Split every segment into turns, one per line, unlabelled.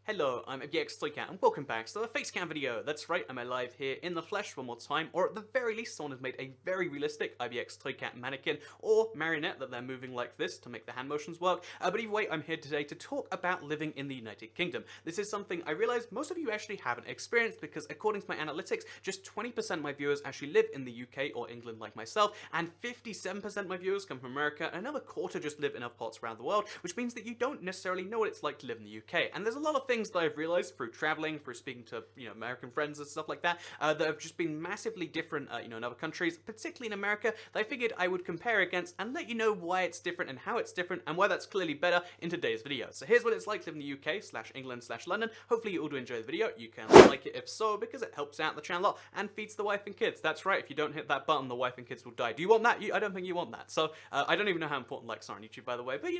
Hello, I'm bewtween and welcome back to the Facecam video. That's right, I'm alive here in the flesh one more time, or at the very least someone has made a very realistic bewtween mannequin or marionette that they're moving like this to make the hand motions work. But either way, I'm here today to talk about living in the United Kingdom. This is something I realize most of you actually haven't experienced because according to my analytics, just 20% of my viewers actually live in the UK or England like myself, and 57% of my viewers come from America, and another quarter just live in other parts around the world, which means that you don't necessarily know what it's like to live in the UK. And there's a lot of things that I've realized through traveling, through speaking to American friends and stuff like that, that have just been massively different in other countries, particularly in America, that I figured I would compare against and let you know why it's different and how it's different and why that's clearly better in today's video. So here's what it's like to live in the UK/England/London. Hopefully you all do enjoy the video. You can like it if so, because it helps out the channel a lot and feeds the wife and kids. That's right, if you don't hit that button, the wife and kids will die. Do you want that? I don't think you want that. So I don't even know how important likes are on YouTube, by the way, but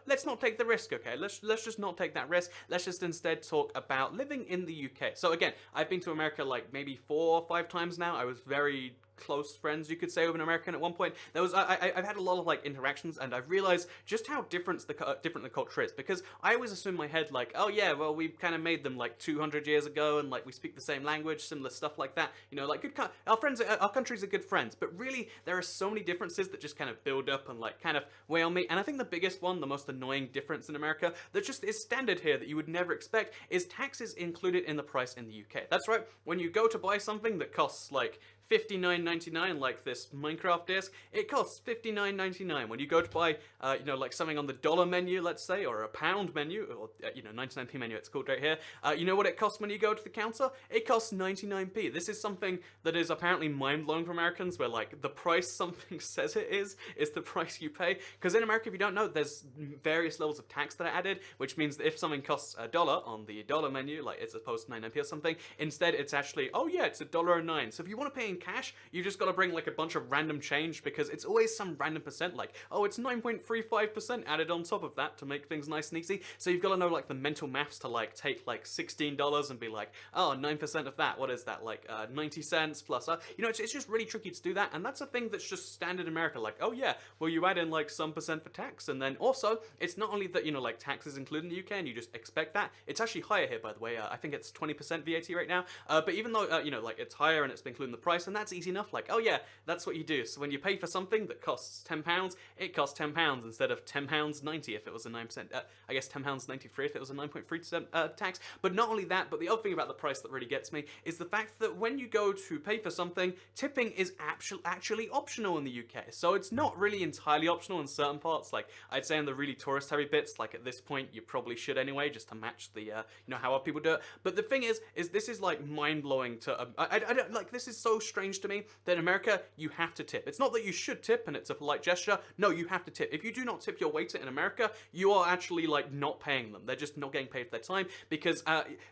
let's not take the risk, okay? Let's just not take that risk. Let's just instead talk about living in the UK. So again, I've been to America like maybe 4 or 5 times now. I was very close friends, you could say, with an American at one point. I've had a lot of like interactions, and I've realized just how different the culture is, because I always assume in my head like, oh yeah, well, we kind of made them like 200 years ago, and like we speak the same language, similar stuff like that, like our countries are good friends, but really there are so many differences that just kind of build up and like kind of weigh on me. And I think the biggest one, the most annoying difference in America that just is standard here that you would never expect, is taxes included in the price in the UK. That's right, when you go to buy something that costs like $59.99, like this Minecraft disc, it costs $59.99. When you go to buy, like something on the dollar menu, let's say, or a pound menu, or 99p menu, it's called right here. You know what it costs when you go to the counter? It costs 99p. This is something that is apparently mind-blowing for Americans, where like the price something says it is the price you pay. Because in America, if you don't know, there's various levels of tax that are added, which means that if something costs $1 on the dollar menu, like it's supposed to 99p or something, instead it's actually, oh yeah, it's $1.09. So if you want to pay in cash, you just got to bring like a bunch of random change, because it's always some random percent, like, oh, it's 9.35% added on top of that to make things nice and easy. So you've got to know like the mental maths to like take like $16 and be like, oh, 9% of that, what is that, like 90 cents plus, it's just really tricky to do that. And that's a thing that's just standard America, like, oh yeah, well, you add in like some percent for tax, and then also it's not only that like taxes included in the UK and you just expect that, it's actually higher here, by the way. I think it's 20% VAT right now, but even though like it's higher and it's been included in the price, and that's easy enough, like, oh yeah, that's what you do. So when you pay for something that costs £10, it costs £10 instead of £10.90 if it was a 9%, I guess £10.93 if it was a 9.3% tax. But not only that, but the other thing about the price that really gets me is the fact that when you go to pay for something, tipping is actually optional in the UK. So it's not really entirely optional in certain parts. Like, I'd say in the really tourist-heavy bits, like at this point, you probably should anyway, just to match the, how other people do it. But the thing is this is like mind-blowing to, I don't, like, this is so strange to me that in America, you have to tip. It's not that you should tip and it's a polite gesture. No, you have to tip. If you do not tip your waiter in America, you are actually like not paying them. They're just not getting paid for their time, because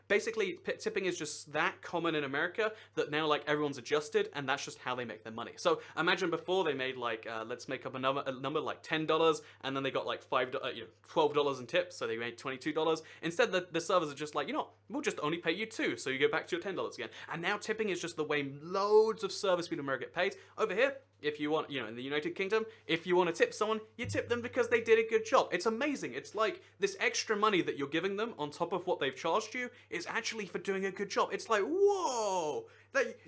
basically tipping is just that common in America that now like everyone's adjusted, and that's just how they make their money. So imagine before they made like, let's make up a number like $10, and then they got like $12 in tips, so they made $22. Instead, the servers are just like, we'll just only pay you $2, so you go back to your $10 again. And now tipping is just the way loads of service people in America get paid. Over here, if you want, in the United Kingdom, if you want to tip someone, you tip them because they did a good job. It's amazing. It's like this extra money that you're giving them on top of what they've charged you is actually for doing a good job. It's like, whoa!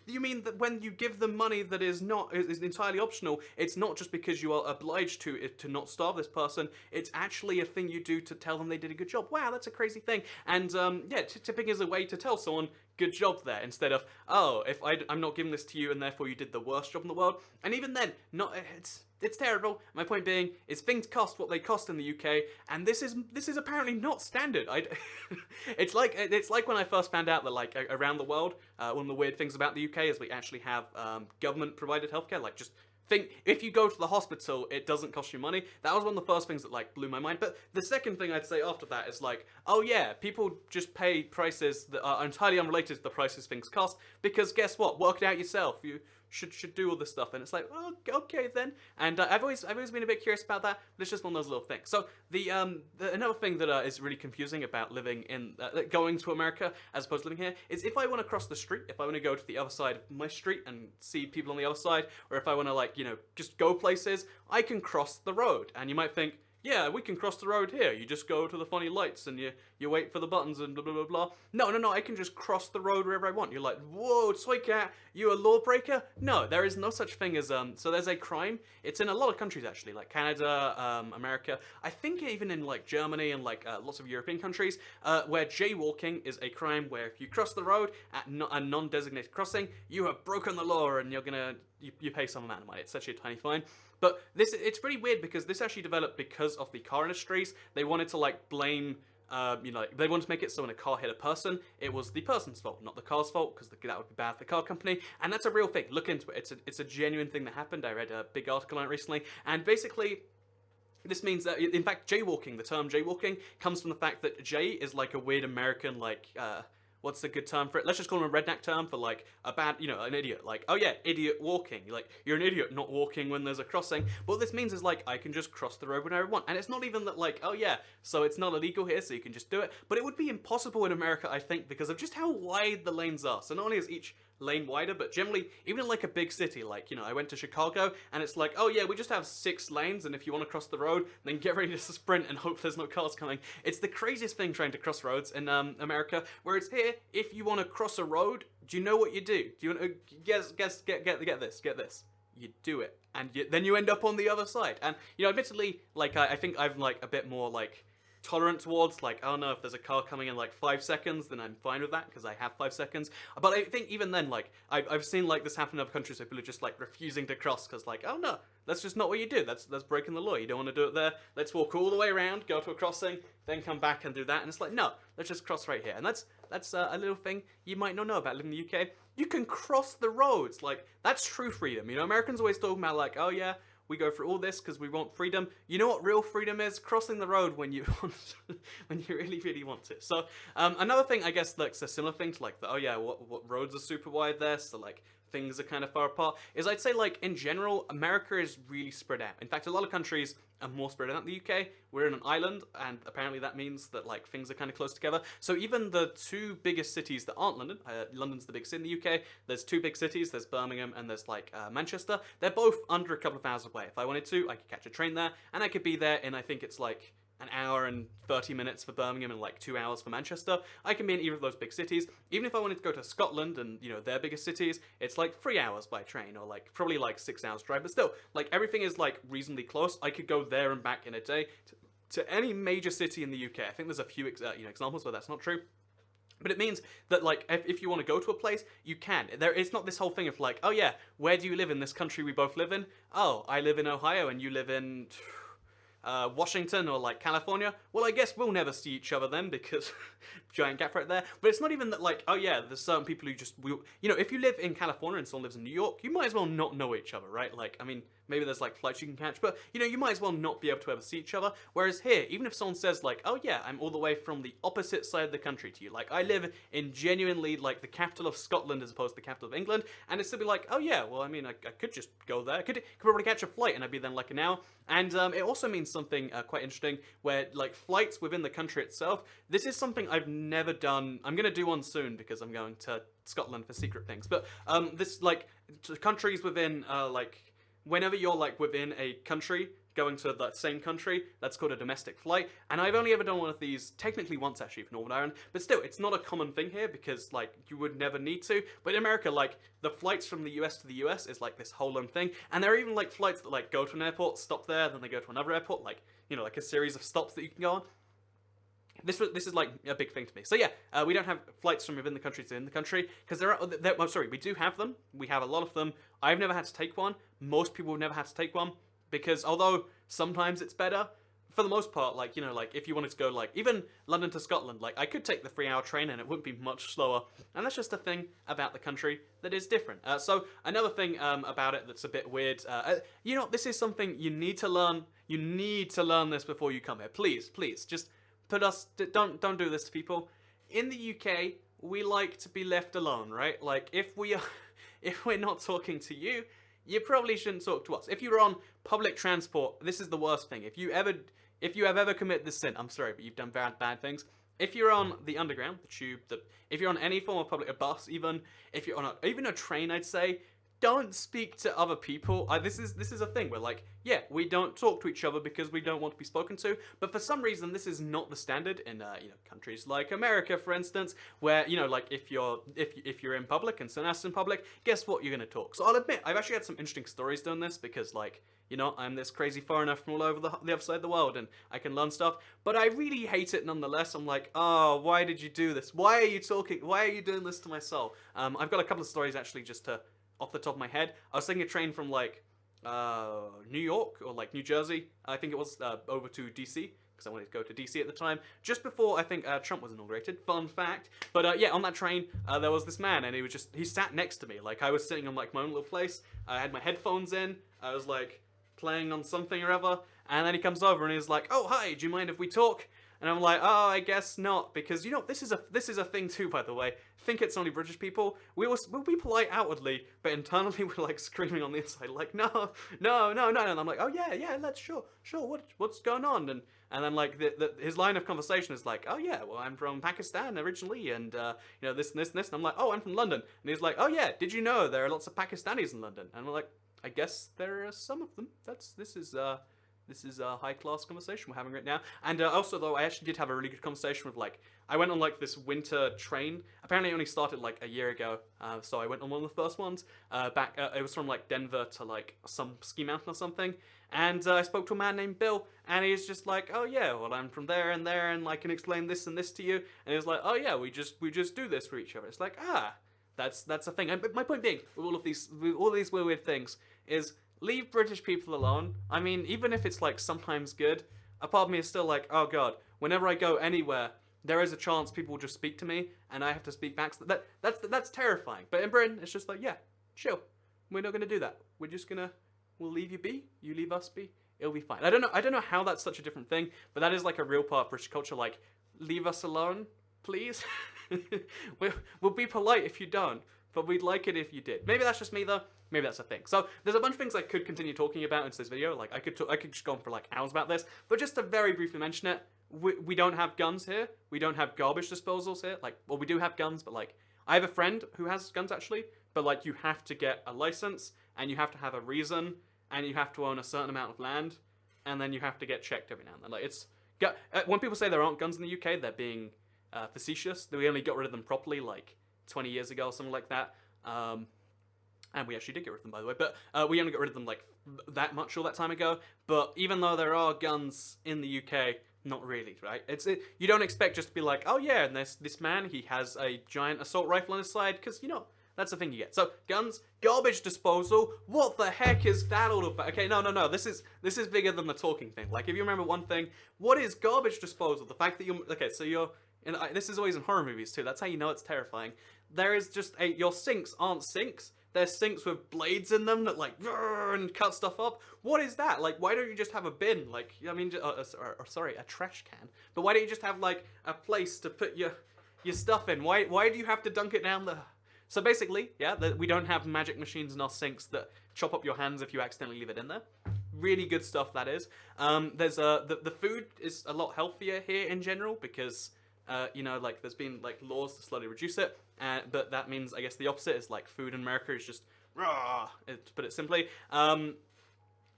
You mean that when you give them money that is entirely optional, it's not just because you are obliged to not starve this person, it's actually a thing you do to tell them they did a good job. Wow, that's a crazy thing. And yeah, tipping is a way to tell someone, good job there, instead of, oh, if I'm not giving this to you and therefore you did the worst job in the world. And even then, it's terrible. My point being is things cost what they cost in the UK, and this is apparently not standard. It's like when I first found out that like around the world, one of the weird things about the UK is we actually have government provided healthcare. Like, just think, if you go to the hospital, it doesn't cost you money. That was one of the first things that like blew my mind. But the second thing I'd say after that is like, oh yeah, people just pay prices that are entirely unrelated to the prices things cost, because guess what? Work it out yourself. You should do all this stuff, and it's like, oh, okay then. And I've always been a bit curious about that, but it's just one of those little things. So another thing that is really confusing about living in going to America as opposed to living here is if I want to cross the street, if I want to go to the other side of my street and see people on the other side, or if I want to like just go places, I can cross the road. And you might think, yeah, we can cross the road here. You just go to the funny lights and you wait for the buttons and blah blah blah blah. No, I can just cross the road wherever I want. You're like, whoa, Soy Cat, you a lawbreaker? No, there is no such thing as so there's a crime. It's in a lot of countries actually, like Canada, America. I think even in like Germany and like lots of European countries, where jaywalking is a crime. Where if you cross the road at a non-designated crossing, you have broken the law and you're gonna you pay some amount of money. It's actually a tiny fine. But it's pretty weird because this actually developed because of the car industries. They wanted to like blame, they wanted to make it so when a car hit a person, it was the person's fault, not the car's fault, because that would be bad for the car company. And that's a real thing. Look into it. It's a genuine thing that happened. I read a big article on it recently, and basically, this means that, in fact, jaywalking, the term jaywalking, comes from the fact that jay is like a weird American, like, what's a good term for it? Let's just call him a redneck term for like a bad, an idiot. Like, oh yeah, idiot walking. Like, you're an idiot not walking when there's a crossing. But what this means is like, I can just cross the road whenever I want. And it's not even that like, oh yeah, so it's not illegal here, so you can just do it. But it would be impossible in America, I think, because of just how wide the lanes are. So not only is each lane wider, but generally, even in like a big city, like, I went to Chicago, and it's like, oh yeah, we just have 6 lanes, and if you want to cross the road, then get ready to sprint and hope there's no cars coming. It's the craziest thing trying to cross roads in America, whereas here, if you want to cross a road, do you know what you do? Do you want to get this? You do it, and then you end up on the other side. And, admittedly, like, I think I'm like a bit more like tolerant towards, like, oh no, if there's a car coming in like 5 seconds, then I'm fine with that because I have 5 seconds. But I think even then, like, I've seen like this happen in other countries where people are just like refusing to cross because like, oh no, that's just not what you do. That's breaking the law. You don't want to do it there. Let's walk all the way around, go to a crossing, then come back and do that. And it's like, no, let's just cross right here. And that's a little thing you might not know about living in the UK. You can cross the roads. Like, that's true freedom. Americans always talk about like, oh yeah, we go for all this because we want freedom. You know what real freedom is? Crossing the road when you want to, when you really, really want to. So another thing, I guess, that's a similar thing to like, oh yeah, what roads are super wide there, so like things are kind of far apart, is I'd say like in general, America is really spread out. In fact, a lot of countries are more spread out than the UK. We're in an island, and apparently that means that like things are kind of close together. So even the 2 biggest cities that aren't London, London's the big city in the UK, there's 2 big cities, there's Birmingham and there's like Manchester. They're both under a couple of hours away. If I wanted to, I could catch a train there, and I could be there in, I think it's like an hour and 30 minutes for Birmingham and like 2 hours for Manchester. I can be in either of those big cities. Even if I wanted to go to Scotland and, their biggest cities, it's like 3 hours by train, or like probably like 6 hours drive. But still, like everything is like reasonably close. I could go there and back in a day to any major city in the UK. I think there's a few examples where that's not true. But it means that, like, if you want to go to a place, you can. It's not this whole thing of, like, oh, yeah, where do you live in this country we both live in? Oh, I live in Ohio and you live in Washington or like California. Well, I guess we'll never see each other then because giant gap right there. But it's not even that like, oh yeah, there's certain people who just will, if you live in California and someone lives in New York, you might as well not know each other, right? Like, I mean, maybe there's like flights you can catch, but you might as well not be able to ever see each other. Whereas here, even if someone says like, oh yeah, I'm all the way from the opposite side of the country to you, like I live in genuinely like the capital of Scotland as opposed to the capital of England, and it's still be like, oh yeah, well I mean I could just go there, could probably catch a flight and I'd be then like an hour. And it also means something quite interesting where like flights within the country itself, this is something I've never done. I'm going to do one soon because I'm going to Scotland for secret things, but this like countries within like whenever you're like within a country going to that same country, that's called a domestic flight. And I've only ever done one of these technically once actually for Northern Ireland, but still it's not a common thing here because like you would never need to. But in America, like the flights from the US to the US is like this whole thing, and there are even like flights that like go to an airport, stop there, then they go to another airport, like like a series of stops that you can go on. This is like a big thing to me. So yeah, we don't have flights from within the country to in the country because I'm sorry, we do have them. We have a lot of them. I've never had to take one. Most people have never had to take one because although sometimes it's better, for the most part, like like if you wanted to go like even London to Scotland, like I could take the 3-hour train and it wouldn't be much slower. And that's just a thing about the country that is different. So another thing about it that's a bit weird. This is something you need to learn. You need to learn this before you come here. Please, just. Don't do this to people. In the UK, we like to be left alone, right? Like if we're not talking to you, you probably shouldn't talk to us. If you're on public transport, this is the worst thing. If you have ever committed this sin, I'm sorry, but you've done bad things. If you're on the underground, the tube, if you're on any form of public, a bus even, if you're on even a train, I'd say, don't speak to other people. This is a thing where like, yeah, we don't talk to each other because we don't want to be spoken to. But for some reason, this is not the standard in countries like America, for instance, where like if you're in public and someone else in public, guess what? You're gonna talk. So I'll admit, I've actually had some interesting stories doing this because like. I'm this crazy foreigner from all over the other side of the world, and I can learn stuff, but I really hate it nonetheless. I'm like, oh, why did you do this? Why are you talking? Why are you doing this to my soul? I've got a couple of stories actually just off the top of my head. I was taking a train from like New York or like New Jersey, I think it was, over to DC. I wanted to go to DC at the time, just before I think Trump was inaugurated. Fun fact. But yeah, on that train, there was this man, and he sat next to me. Like I was sitting on like my own little place. I had my headphones in. I was like playing on something or other, and then he comes over and he's like, "Oh hi, do you mind if we talk?" And I'm like, "Oh, I guess not," because this is a thing too, by the way. I think it's only British people. We'll be polite outwardly, but internally we're like screaming on the inside, like, no. And I'm like, "Oh yeah, let's sure. What's going on?" And then like his line of conversation is like, "Oh yeah, well I'm from Pakistan originally, and this and this and this." And I'm like, "Oh, I'm from London." And he's like, "Oh yeah, did you know there are lots of Pakistanis in London?" And we're like, I guess there are some of them. This is a high class conversation we're having right now. And also though, I actually did have a really good conversation with like, I went on like this winter train. Apparently it only started like a year ago. So I went on one of the first ones back. It was from like Denver to like some ski mountain or something. And I spoke to a man named Bill, and he's just like, "Oh yeah, well I'm from there, and I can explain this and this to you." And he was like, "Oh yeah, we just do this for each other." It's like, that's a thing. And my point being, with all these weird things, is leave British people alone. I mean, even if it's like sometimes good, a part of me is still like, oh god, whenever I go anywhere, there is a chance people will just speak to me, and I have to speak back. That's terrifying. But in Britain, it's just like, yeah, chill. We're not gonna do that. We'll leave you be. You leave us be. It'll be fine. I don't know how that's such a different thing, but that is like a real part of British culture. Like, leave us alone, please. We'll be polite if you don't, but we'd like it if you did. Maybe that's just me though. Maybe that's a thing. So there's a bunch of things I could continue talking about in this video. Like I could just go on for like hours about this, but just to very briefly mention it, we don't have guns here. We don't have garbage disposals here. Like, well, we do have guns, but like I have a friend who has guns actually, but like you have to get a license, and you have to have a reason, and you have to own a certain amount of land, and then you have to get checked every now and then. Like when people say there aren't guns in the UK, they're being facetious. We only got rid of them properly like 20 years ago or something like that. And we actually did get rid of them, by the way, but we only got rid of them like that much all that time ago. But even though there are guns in the UK, not really, right? You don't expect just to be like, oh yeah, and this man, he has a giant assault rifle on his side, because that's the thing you get. So guns, garbage disposal. What the heck is that all about? Okay, no. This is bigger than the talking thing. Like, if you remember one thing, what is garbage disposal? The fact that this is always in horror movies too. That's how you know it's terrifying. There is just your sinks aren't sinks. They're sinks with blades in them that like and cut stuff up. What is that? Like, why don't you just have a bin? Like, I mean, sorry, a trash can. But why don't you just have like a place to put your stuff in? Why do you have to dunk it down the? So basically, yeah, we don't have magic machines in our sinks that chop up your hands if you accidentally leave it in there. Really good stuff, that is. There's the food is a lot healthier here in general because like there's been like laws to slowly reduce it. But that means, I guess, the opposite is like food in America is just raw, to put it simply.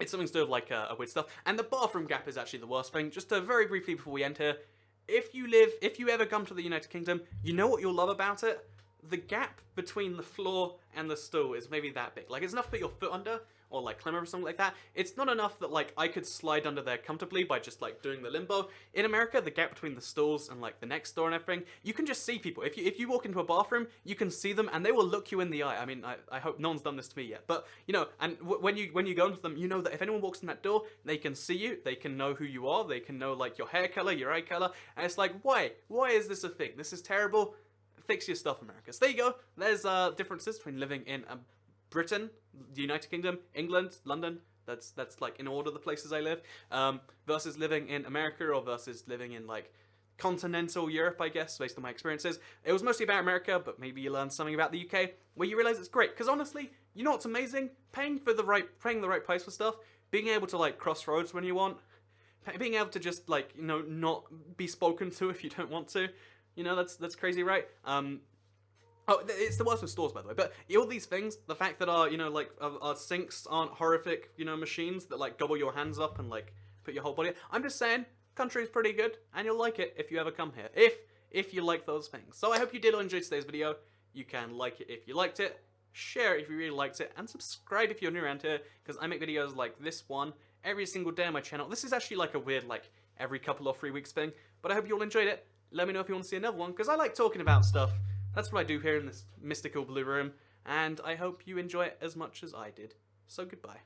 It's something to do with like a weird stuff. And the bathroom gap is actually the worst thing. Just to very briefly before we end here, if you ever come to the United Kingdom, you know what you'll love about it? The gap between the floor and the stool is maybe that big. Like, it's enough to put your foot under, or like climb over something like that. It's not enough that like I could slide under there comfortably by just like doing the limbo. In America, the gap between the stools and like the next door and everything, you can just see people. If you walk into a bathroom, you can see them and they will look you in the eye. I mean, I hope no one's done this to me yet, but and when you go into them, you know that if anyone walks in that door, they can see you, they can know who you are, they can know like your hair color, your eye color, and it's like, why is this a thing? This is terrible. Fix your stuff, America. So there you go. There's differences between living in Britain, the United Kingdom, England, London. That's like in order the places I live, versus living in America or versus living in like continental Europe, I guess, based on my experiences. It was mostly about America, but maybe you learned something about the UK where you realize it's great. Because honestly, you know what's amazing? Paying the right price for stuff, being able to like cross roads when you want, being able to just like not be spoken to if you don't want to. That's crazy, right? Oh, it's the worst with stores, by the way. But all these things, the fact that our, like, our sinks aren't horrific, machines that, like, gobble your hands up and, like, put your whole body in. I'm just saying, country's pretty good, and you'll like it if you ever come here. If you like those things. So I hope you did enjoy today's video. You can like it if you liked it, share it if you really liked it, and subscribe if you're new around here, because I make videos like this one every single day on my channel. This is actually like a weird, like, every couple or 3 weeks thing, but I hope you all enjoyed it. Let me know if you want to see another one, because I like talking about stuff. That's what I do here in this mystical blue room, and I hope you enjoy it as much as I did. So goodbye.